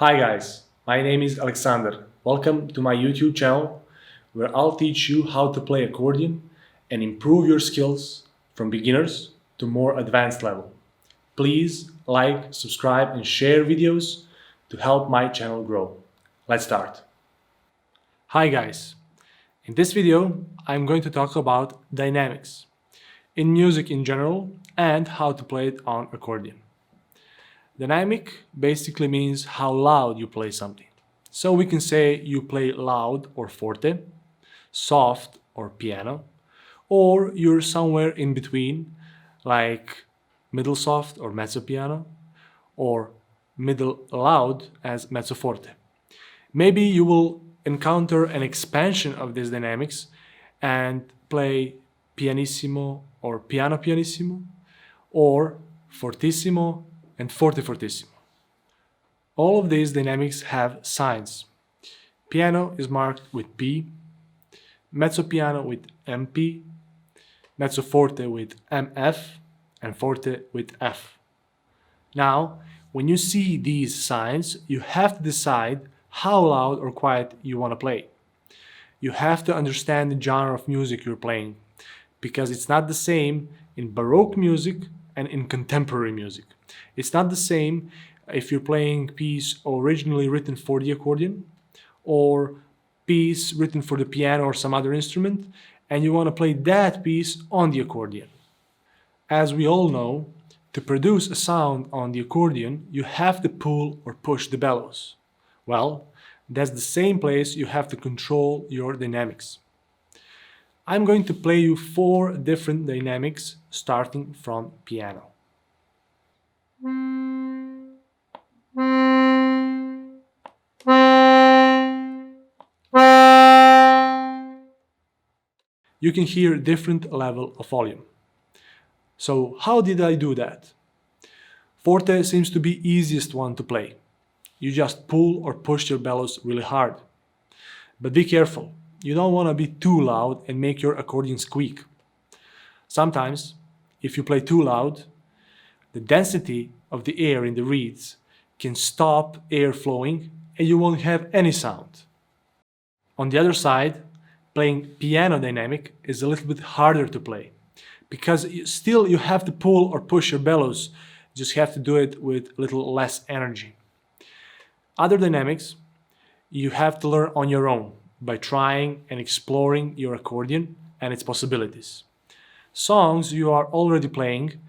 Hi guys, my name is Alexander. Welcome to my YouTube channel where I'll teach you how to play accordion and improve your skills from beginners to more advanced level. Please like, subscribe and share videos to help my channel grow. Let's start. Hi guys, in this video I'm going to talk about dynamics in music in general and how to play it on accordion. Dynamic basically means how loud you play something. So we can say you play loud or forte, soft or piano, or you're somewhere in between, like middle soft or mezzo piano, or middle loud as mezzo forte. Maybe you will encounter an expansion of these dynamics and play pianissimo or piano pianissimo, or fortissimo and forte fortissimo. All of these dynamics have signs. Piano is marked with P, mezzo piano with MP, mezzo forte with MF, and forte with F. Now, when you see these signs, you have to decide how loud or quiet you want to play. You have to understand the genre of music you're playing, because it's not the same in Baroque music and in contemporary music. It's not the same if you're playing a piece originally written for the accordion or piece written for the piano or some other instrument, and you want to play that piece on the accordion. As we all know, to produce a sound on the accordion, you have to pull or push the bellows. Well, that's the same place you have to control your dynamics. I'm going to play you 4 different dynamics starting from piano. You can hear different level of volume. So how did I do that? Forte seems to be easiest one to play. You just pull or push your bellows really hard. But be careful, you don't want to be too loud and make your accordion squeak. Sometimes, if you play too loud, the density of the air in the reeds can stop air flowing and you won't have any sound. On the other side, playing piano dynamic is a little bit harder to play because still you have to pull or push your bellows, just have to do it with a little less energy. Other dynamics you have to learn on your own by trying and exploring your accordion and its possibilities. Songs you are already playing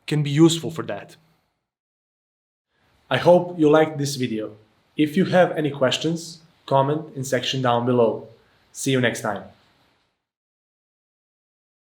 can be useful for that. I hope you liked this video. If you have any questions, comment in section down below. See you next time.